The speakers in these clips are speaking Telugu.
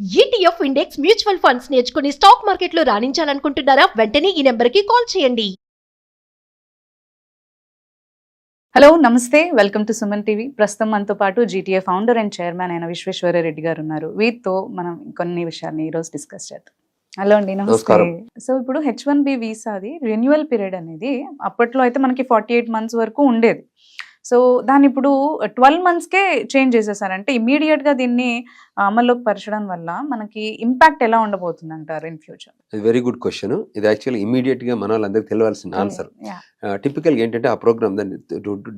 ఈటీఎఫ్ ఇండెక్స్ మ్యూచువల్ ఫండ్స్ నేర్చుకుని స్టాక్ మార్కెట్లో రాణించాలనుకుంటున్నారా? వెంటనే ఈ నెంబర్కి కాల్ చేయండి. హలో నమస్తే, వెల్కమ్ టు సుమన్ టీవీ. ప్రస్తుతం మనతో పాటు జీటీఏ ఫౌండర్ అండ్ చైర్మన్ అయిన విశ్వేశ్వరరెడ్డి గారు ఉన్నారు. వీరితో మనం కొన్ని విషయాన్ని ఈరోజు డిస్కస్ చేద్దాం. హలో అండి, నమస్తే. సో ఇప్పుడు H1B వీసాది రెన్యువల్ పీరియడ్ అనేది అప్పట్లో అయితే మనకి 48 months వరకు ఉండేది. సో దాన్ని ఇప్పుడు 12 monthsకే చేంజ్ చేసేసారంటే ఇమీడియట్ గా దీన్ని అమల్లోకి పరచడం వల్ల మనకి ఇంపాక్ట్ ఎలా ఉండబోతుంది అంటారు in future? Very good question. ఇది యాక్చువల్లీ ఇమీడియట్ గా మన వాళ్ళందరికి తెలియాల్సిన ఆన్సర్. టిపికల్ గా ఏంటంటే ఆ ప్రోగ్రామ్ దాన్ని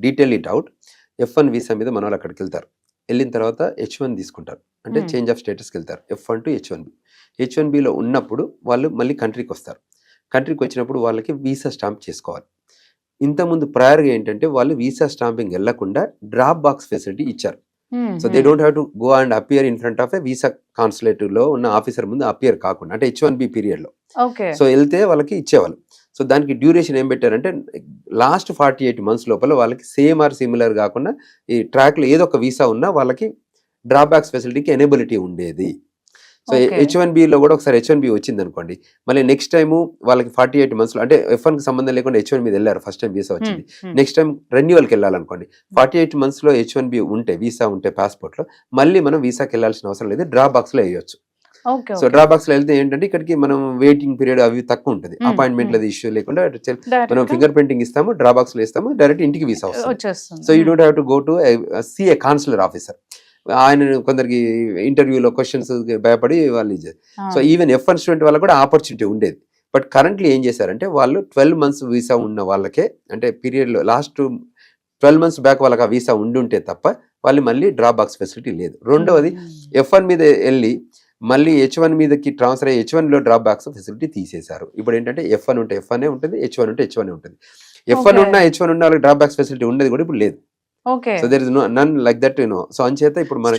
detail it out. F1 visa మీద మన వాళ్ళు అక్కడికి వెళ్తారు. వెళ్ళిన తర్వాత H1 తీసుకుంటారు, అంటే చేంజ్ ఆఫ్ స్టేటస్కి వెళ్తారు. F1 to H1B. H1Bలో ఉన్నప్పుడు వాళ్ళు మళ్ళీ కంట్రీకి వస్తారు. కంట్రీకి వచ్చినప్పుడు వాళ్ళకి వీసా స్టాంప్ చేసుకోవాలి. ఇంతకుముందు ప్రయర్గా ఏంటంటే వాళ్ళు వీసా స్టాంపింగ్ వెళ్లకుండా డ్రాప్ బాక్స్ ఫెసిలిటీ ఇచ్చారు. So they don't have to go and appear in front of a visa consulate లో ఉన్న ఆఫీసర్ ముందు అపియర్ కాకుండా, అంటే H1B పీరియడ్ లో సో వెళ్తే వాళ్ళకి ఇచ్చేవాళ్ళు. సో దానికి డ్యూరేషన్ ఏం పెట్టారంటే లాస్ట్ 48 months లోపల వాళ్ళకి సేమ్ ఆర్ సిమిలర్ కాకుండా ఈ ట్రాక్ లో ఏదో ఒక వీసా ఉన్నా వాళ్ళకి డ్రాప్ బ్యాక్స్ ఫెసిలిటీకి ఎనేబిలిటీ ఉండేది. సో H1B లో కూడా ఒకసారి H1B వచ్చింది అనుకోండి, మళ్ళీ నెక్స్ట్ టైం వాళ్ళకి 48 months లో, అంటే F1 కి సంబంధం లేకుండా H1 మీద వెళ్ళారు, ఫస్ట్ టైం వీసా వచ్చింది, నెక్స్ట్ టైం రెన్యువల్కి వెళ్ళాలనుకోండి, 48 months లో H1B ఉంటే వీసా ఉంటే పాస్పోర్ట్ లో మళ్ళీ మనం వీసాకి వెళ్ళాల్సిన అవసరం లేదు, డ్రాప్ బాక్స్ లో వేయొచ్చు. సో డ్రాప్ బాక్స్ లో వెళ్తే ఏంటంటే ఇక్కడికి మనం వెయిటింగ్ పీరియడ్ అవి తక్కువ ఉంటుంది, అపాయింట్మెంట్ లో ఇష్యూ లేకుండా మనం ఫింగర్ ప్రింటింగ్ ఇస్తాము, డ్రాప్ బాక్స్ లో ఇస్తాము, డైరెక్ట్ ఇంటికి వీసా వస్తుంది. So you don't have to go to see a consular officer. ఆయన కొందరికి ఇంటర్వ్యూలో క్వశ్చన్స్ భయపడి వాళ్ళు ఇచ్చారు. సో ఈవెన్ F1 స్టూడెంట్ వాళ్ళకి కూడా ఆపర్చునిటీ ఉండేది. బట్ కరెంట్లీ ఏం చేశారంటే వాళ్ళు 12 months వీసా ఉన్న వాళ్ళకే, అంటే పీరియడ్లో లాస్ట్ 12 months బ్యాక్ వాళ్ళకి ఆ వీసా ఉండుంటే తప్ప వాళ్ళు మళ్ళీ డ్రాప్ బాక్స్ ఫెసిలిటీ లేదు. రెండవది F1 మీద వెళ్ళి మళ్ళీ H1 మీదకి ట్రాన్స్ఫర్ అయ్యి H1 లో డ్రాప్ బాక్స్ ఫెసిలిటీ తీసేశారు. ఇప్పుడు ఏంటంటే F1 ఉంటే F1 ఉంటుంది, H1 ఉంటే H1 ఉంటుంది. F1 ఉన్న H1 ఉన్న వాళ్ళకి డ్రాప్ బాక్స్ ఫెసిలిటీ ఉండేది కూడా ఇప్పుడు లేదు. So there is none like that, you know. So అంచేత ఇప్పుడు మన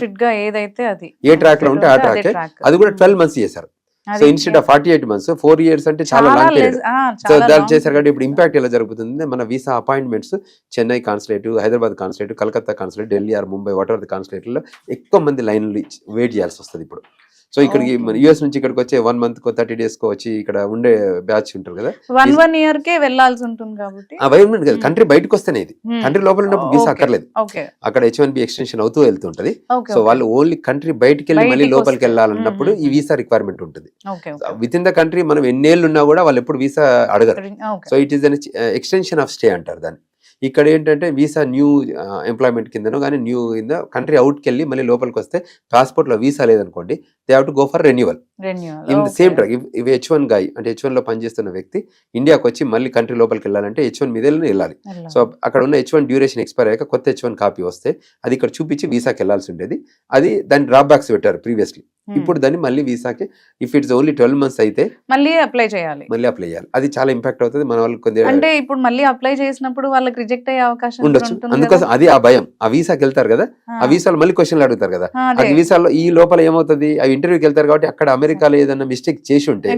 ఏ ట్రాక్ లో ఉంటే ఆ ట్రాక్, అది కూడా 12 months చేశారు. So instead of 48 months 4 years అంటే చాలా లాంగ్ పీరియడ్. సో దాన్ని చేశారు కాబట్టి ఇప్పుడు ఇంపాక్ట్ ఎలా జరుగుతుంది, మన visa appointments Chennai consulate, Hyderabad consulate, Calcutta consulate, Delhi or Mumbai whatever the consulate లో ఎక్కువ మంది లైన్లు వెయిట్ చేయాల్సి వస్తుంది ఇప్పుడు. సో ఇక్కడికి US నుంచి ఇక్కడికి వచ్చే 1 month కో 30 days కో వచ్చి ఇక్కడ ఉండే బ్యాచ్ ఉంటారు కదా, 1 year కే వెళ్ళాల్సి ఉంటుంది కాబట్టి కదా, కంట్రీ బయటకు వస్తేనే ఇది, కంట్రీ లోపల ఉన్నప్పుడు వీసా అక్కర్లేదు, అక్కడ H1B ఎక్స్టెన్షన్ అవుతూ వెళ్తుంటది. సో వాళ్ళు ఓన్లీ కంట్రీ బయటకి వెళ్ళి మళ్ళీ లోపలికి వెళ్ళాలన్నప్పుడు ఈ వీసా రిక్వైర్మెంట్ ఉంటుంది. విత్ ఇన్ ద కంట్రీ మనం ఎన్నేళ్ళు ఉన్నా కూడా వాళ్ళు ఎప్పుడు వీసా అడగరు. So it is an extension of stay అంటారు దాన్ని. ఇక్కడ ఏంటంటే వీసా న్యూ ఎంప్లాయ్మెంట్ కిందనో కానీ న్యూ కింద కంట్రీ అవుట్కి వెళ్ళి మళ్ళీ లోపలికి వస్తే పాస్పోర్ట్ లో వీసా లేదనుకోండి, they have to go for renewal in the same track. ఇవి H1 గాయ్ అంటే H1 లో పనిచేస్తున్న వ్యక్తి ఇండియాకి వచ్చి మళ్ళీ కంట్రీ లోపలికి వెళ్ళాలంటే H1 మీద వెళ్ళాలి. సో అక్కడ ఉన్న H1 డ్యూరేషన్ ఎక్స్పైర్ అయ్యాక కొత్త H1 కాపీ వస్తే అది ఇక్కడ చూపించి వీసాకి వెళ్ళాల్సి ఉండేది. అది దాన్ని డ్రాప్ బ్యాక్స్ పెట్టారు ప్రీవియస్లీ. ఇప్పుడు దాన్ని మళ్ళీ వీసాకి ఇఫ్ ఇట్స్ ఓన్లీ 12 months అయితే మళ్ళీ అప్లై చేయాలి. అది చాలా ఇంపాక్ట్ అవుతుంది మన వాళ్ళకి. కొంచెం అంటే ఇప్పుడు మళ్ళీ అప్లై చేసినప్పుడు వాళ్ళకి రిజెక్ట్ అయ్యే అవకాశం ఉండొచ్చు. అందుకోసం అది ఆ భయం. ఆ వీసాకి వెళ్తారు కదా, ఆ వీసాలో మళ్ళీ క్వశ్చన్లు అడుగుతారు కదా, ఆ వీసాలో ఈ లోపల ఏమవుతుంది, ఆ ఇంటర్వ్యూకి వెళ్తారు కాబట్టి అక్కడ అమెరికాలో ఏదైనా మిస్టేక్ చేసి ఉంటే,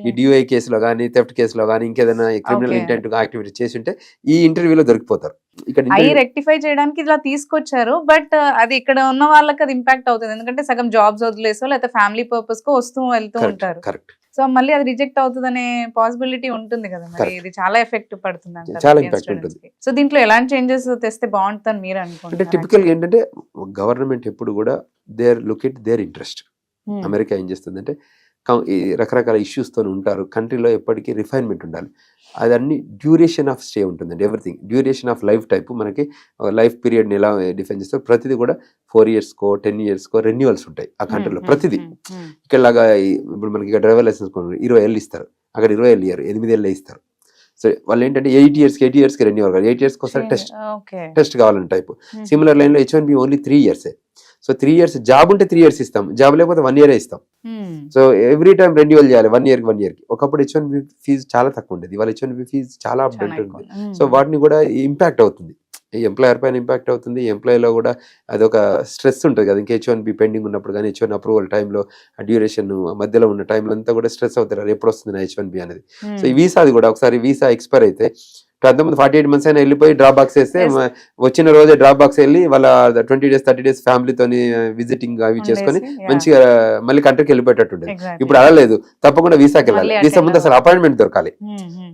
ఈ DUI కేసులో కానీ థెఫ్ట్ కేసులో కానీ ఇంకేదైనా క్రిమినల్ ఇంటెంట్ యాక్టివిటీ చేసి ఉంటే ఈ ఇంటర్వ్యూలో దొరికిపోతారు. రెక్టిఫై చేయడానికి ఇలా తీసుకొచ్చారు, బట్ అది ఇక్కడ ఉన్న వాళ్ళకి అది ఇంపాక్ట్ అవుతుంది. ఎందుకంటే సగం జాబ్స్ వదిలేసో లేకపోతే ఫ్యామిలీ పర్పస్ కో వస్తూ వెళ్తూ ఉంటారు. సో మళ్ళీ అది రిజెక్ట్ అవుతుంది అనే పాసిబిలిటీ ఉంటుంది కదా, మరి ఇది చాలా ఎఫెక్ట్ పడుతుంది. సో దీంట్లో ఎలాంటి చేంజెస్ తెస్తే బాగుంటుందని మీరు అనుకుంటున్నారు? అంటే టిపికల్ ఏంటంటే గవర్నమెంట్ ఎప్పుడు కూడా their look at their interest. America ఏం చేస్తుందంటే రకరకాల ఇష్యూస్తో ఉంటారు, కంట్రీలో ఎప్పటికీ రిఫైన్మెంట్ ఉండాలి. అదన్నీ డ్యూరేషన్ ఆఫ్ స్టే ఉంటుందండి. Everything duration of life type, మనకి లైఫ్ పీరియడ్ని ఎలా డిఫైన్ చేస్తారు, ప్రతిదీ కూడా 4 years కో 10 years కో రెన్యువల్స్ ఉంటాయి ఆ కంట్రీలో ప్రతిదీ. ఇక్కడలాగా ఇప్పుడు మనకి ఇక్కడ డ్రైవర్ లైసెన్స్ 20 ఏళ్ళు ఇస్తారు, అక్కడ 20 ఏళ్ళు ఇయ్యారు, 8 ఏళ్ళు ఇస్తారు. సో వాళ్ళు ఏంటంటే 8 years కి రెన్యువల్ కాదు, 8 years ఒకసారి టెస్ట్ కావాలని టైప్. సిమిలర్ లైన్లో H1B only 3 years. So 3 years job ఉంటే 3 years ఇస్తాం, జాబ్ లేకపోతే 1 year ఇస్తాం. సో ఎవ్రీ టైం రెన్యువల్ చేయాలి 1 year కి. ఒకప్పుడు H1B ఫీజు చాలా తక్కువ ఉండేది, ఇవాళ H1B ఫీజు చాలా అప్డేట్ ఉంది. సో వాటిని కూడా ఇంపాక్ట్ అవుతుంది, ఎంప్లాయర్ పైన ఇంపాక్ట్ అవుతుంది, ఎంప్లాయీలో కూడా అదొక స్ట్రెస్ ఉంటుంది కదా. ఇంకా H1B పెండింగ్ ఉన్నప్పుడు కానీ H1 అప్రూవల్ టైంలో డ్యూరేషన్ మధ్యలో ఉన్న టైంలో అంతా కూడా స్ట్రెస్ అవుతారు, ఎప్పుడు వస్తుంది నా H1B అనేది. సో ఈ వీసా అది కూడా ఒకసారి వీసా ఎక్స్పైర్ అయితే అంతకుముందు 48 months అయినా వెళ్ళిపోయి డ్రాప్ బాక్స్ వేస్తే Yes. వచ్చిన రోజే డ్రాప్ బాక్స్ వెళ్ళి వాళ్ళ 20 days 30 days ఫ్యామిలీతోని విజిటింగ్ అవి చేసుకొని మంచిగా మళ్ళీ కంట్రీకి వెళ్ళిపోయేటట్టు ఉండేది. ఇప్పుడు అలా లేదు, తప్పకుండా వీసాకి వెళ్ళాలి. మళ్ళీ వీసా ముందు attend అసలు అపాయింట్మెంట్ దొరకాలి,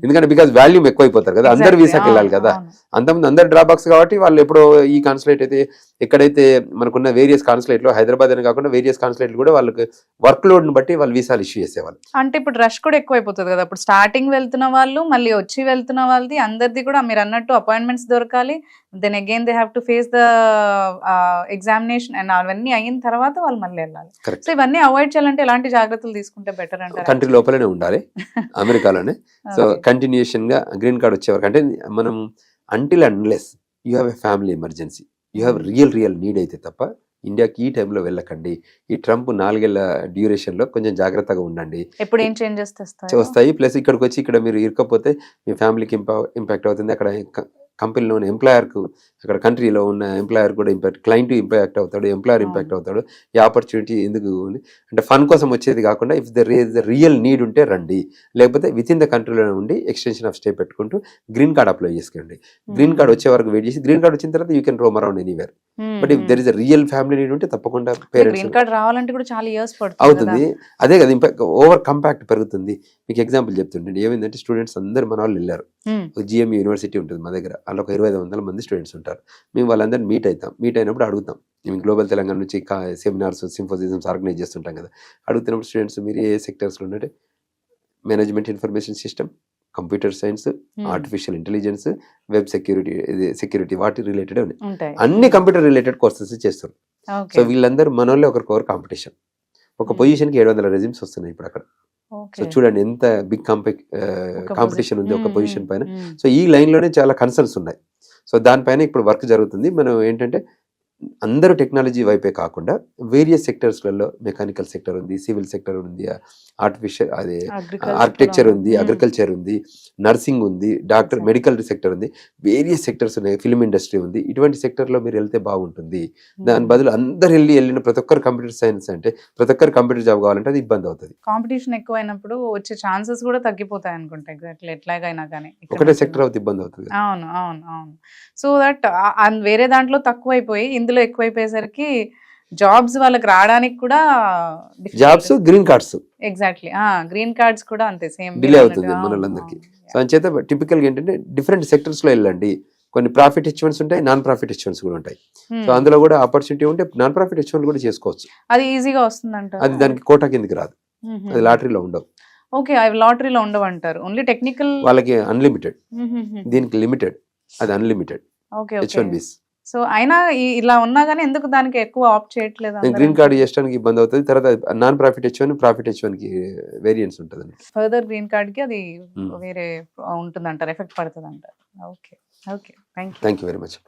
ఎందుకంటే బికాస్ వాల్యూమ్ ఎక్కువైపోతారు కదా, అందరు వీసాకి వెళ్ళాలి కదా. అంతకుముందు అందరు డ్రాప్ బాక్స్ కాబట్టి వాళ్ళు ఎప్పుడో ఈ కాన్సులేట్ అయితే ఎక్కడైతే మనకున్న వేరియస్ కాన్సులేట్ లో హైదరాబాద్ అని కాకుండా వేరియస్ కాన్సులేట్లు కూడా వాళ్ళకి వర్క్ లోడ్ ని బట్టి వాళ్ళు వీసాలు ఇష్యూ చేసేవాళ్ళు. అంటే ఇప్పుడు రష్ కూడా ఎక్కువైపోతుంది కదా, ఇప్పుడు స్టార్టింగ్ వెళ్తున్న వాళ్ళు మళ్ళీ వచ్చి వెళ్తున్న వాళ్ళది అందరిది కూడా మీరు అన్నట్టు అపాయింట్మెంట్స్ దొరకాలి, then again they have to face the examination and అవన్నీ అయిన తర్వాత వాళ్ళు మళ్ళీ వెళ్ళాలి. Correct. సో ఇవన్నీ అవాయిడ్ చేయాలంటే ఎలాంటి జాగ్రత్తలు తీసుకుంటే బెటర్ అంటారు? కంట్రీ లోపలనే ఉండాలి, అమెరికాలోనే. సో కంటిన్యూషన్ గా గ్రీన్ కార్డ్ వచ్చేవరకు, అంటే మనం until unless you have a family emergency, you have real need అయితే తప్ప ఇండియాకి ఈ టైంలో వెళ్ళకండి. ఈ ట్రంప్ 4 ఏళ్ల డ్యూరేషన్ లో కొంచెం జాగ్రత్తగా ఉండండి. ఎప్పుడు ఏం చేంజెస్ వస్తాయి, ప్లస్ ఇక్కడికి వచ్చి ఇక్కడ మీరు ఇరకపోతే మీ ఫ్యామిలీకి ఇంపాక్ట్ అవుతుంది. అక్కడ కంపెనీలో ఉన్న ఎంప్లాయర్కు, అక్కడ కంట్రీలో ఉన్న ఎంప్లాయర్ కూడా ఇంపాక్ట్, క్లయింట్ ఇంపాక్ట్ అవుతాడు, ఎంప్లాయర్ ఇంపాక్ట్ అవుతాడు. ఈ ఆపర్చునిటీ ఎందుకు అంటే ఫన్ కోసం వచ్చేది కాకుండా if there is the real need ఉంటే రండి, లేకపోతే విత్ ఇన్ ద కంట్రీలో ఉండి ఎక్స్టెన్షన్ ఆఫ్ స్టే పెట్టుకుంటూ గ్రీన్ కార్డ్ అప్లై చేసుకోండి. గ్రీన్ కార్డ్ వచ్చే వరకు వెయిట్ చేసి గ్రీన్ కార్డ్ వచ్చిన తర్వాత you can roam around anywhere. But if there is a real family need ఉంటే తప్పకుండా పేరెంట్స్ గ్రీన్ కార్డ్ రావాలంటే కూడా చాలా ఇయర్స్ అవుతుంది. అదే కదా ఇంపాక్ట్, ఓవర్ కంపాక్ట్ పెరుగుతుంది. మీకు ఎగ్జాంపుల్ చెప్తుంటే ఏమైందంటే స్టూడెంట్స్ అందరు మన వాళ్ళు వెళ్ళారు, జిఎంఈ యూనివర్సిటీ ఉంటుంది మా దగ్గర, అలా ఒక 2500 మంది స్టూడెంట్స్ ఉంటారు. మేము వాళ్ళందరినీ మీట్ అయినప్పుడు అడుగుతాం, మేము గ్లోబల్ తెలంగాణ నుంచి సెమినార్స్ సింపోజిజమ్స్ ఆర్గనైజ్ చేస్తుంటాం కదా, అడుగుతున్నప్పుడు స్టూడెంట్స్ మీరు ఏ సెక్టర్స్లో ఉన్నట్టే management information system, computer science, artificial intelligence, web security వాటి రిలేటెడ్ ఉంటాయి. అన్ని కంప్యూటర్ రిలేటెడ్ కోర్సెస్ చేస్తారు. సో వీళ్ళందరూ మన వాళ్ళే ఒకరికొకరు కాంపిటీషన్. ఒక పొజిషన్కి 700 రెజ్యూమ్స్ వస్తున్నాయి ఇప్పుడు అక్కడ. సో చూడండి ఎంత బిగ్ కాంపిటీషన్ ఉంది ఒక పొజిషన్ పైన. సో ఈ లైన్లోనే చాలా కన్సర్న్స్ ఉన్నాయి. సో దానిపైన ఇప్పుడు వర్క్ జరుగుతుంది. మనం ఏంటంటే అందరూ టెక్నాలజీ వైపే కాకుండా వేరియస్ సెక్టర్స్లలో మెకానికల్ సెక్టర్ ఉంది, సివిల్ సెక్టర్ ఉంది, ఆర్టిఫిషియల్ అదే ఆర్కిటెక్చర్ ఉంది, అగ్రికల్చర్ ఉంది, నర్సింగ్ ఉంది, డాక్టర్ మెడికల్ సెక్టర్ ఉంది, వేరియస్ సెక్టర్స్ ఉన్నాయి, ఫిల్మ్ ఇండస్ట్రీ ఉంది. ఇటువంటి సెక్టర్లో మీరు వెళ్తే బాగుంటుంది. దాని బదులు అందరు వెళ్ళిన ప్రతి ఒక్కరు కంప్యూటర్ సైన్స్ అంటే ప్రతి ఒక్కరు కంప్యూటర్ జాబ్ కావాలంటే అది ఇబ్బంది అవుతుంది. కాంపిటీషన్ ఎక్కువైనప్పుడు వచ్చే ఛాన్సెస్ కూడా తగ్గిపోతాయి అనుకుంటా. ఎగ్జాక్ట్లీ ఎట్లాగైనా కానీ ఒకటే సెక్టర్ అవుతుంది, ఇబ్బంది అవుతుంది. అవును అవును అవును. సో దట్ వేరే దాంట్లో తక్కువైపోయి ఇందులో ఎక్కువైపోయేసరికి జాబ్స్ వాళ్ళకి రావడానికి కూడా jobs, green cards exactly green cards కూడా అంతే సేమ్ డిలే అవుతుంది మన వాళ్ళందరికీ. సో అంచేత టిపికల్ గా ఏంటంటే డిఫరెంట్ సెక్టర్స్ లో వెళ్ళండి. కొన్ని ప్రాఫిట్ హెచ్వన్స్ ఉంటాయి, నాన్ ప్రాఫిట్ హెచ్వన్స్ కూడా ఉంటాయి. సో అందులో కూడా ఆపర్చునిటీ ఉంటే నాన్ ప్రాఫిట్ హెచ్వన్ కూడా చేసుకోవచ్చు. అది ఈజీగా వస్తుందంట. అది దానికి కోటా కిందకి రాదు, అది లాటరీలో ఉండవు. ఓకే, అవి లాటరీలో ఉండవు అంటారు. ఓన్లీ టెక్నికల్ వాళ్ళకి అన్లిమిటెడ్, దీనికి లిమిటెడ్, అది అన్లిమిటెడ్ H1Bs. సో అయినా ఇలా ఉన్నా గానీ ఎందుకు దానికి ఎక్కువ ఆప్ట్ చేయట్లేదు? గ్రీన్ కార్డ్ చేయడానికి ఇబ్బంది అవుతుంది. తర్వాత non profit H1, profit H1 కి వేరియంట్స్ ఉంటుంది. ఫర్దర్ గ్రీన్ కార్డ్ కి అది వేరే ఉంటుంది అంటారు, ఎఫెక్ట్ పడుతుంది అంటారు. Okay okay, thank you very much.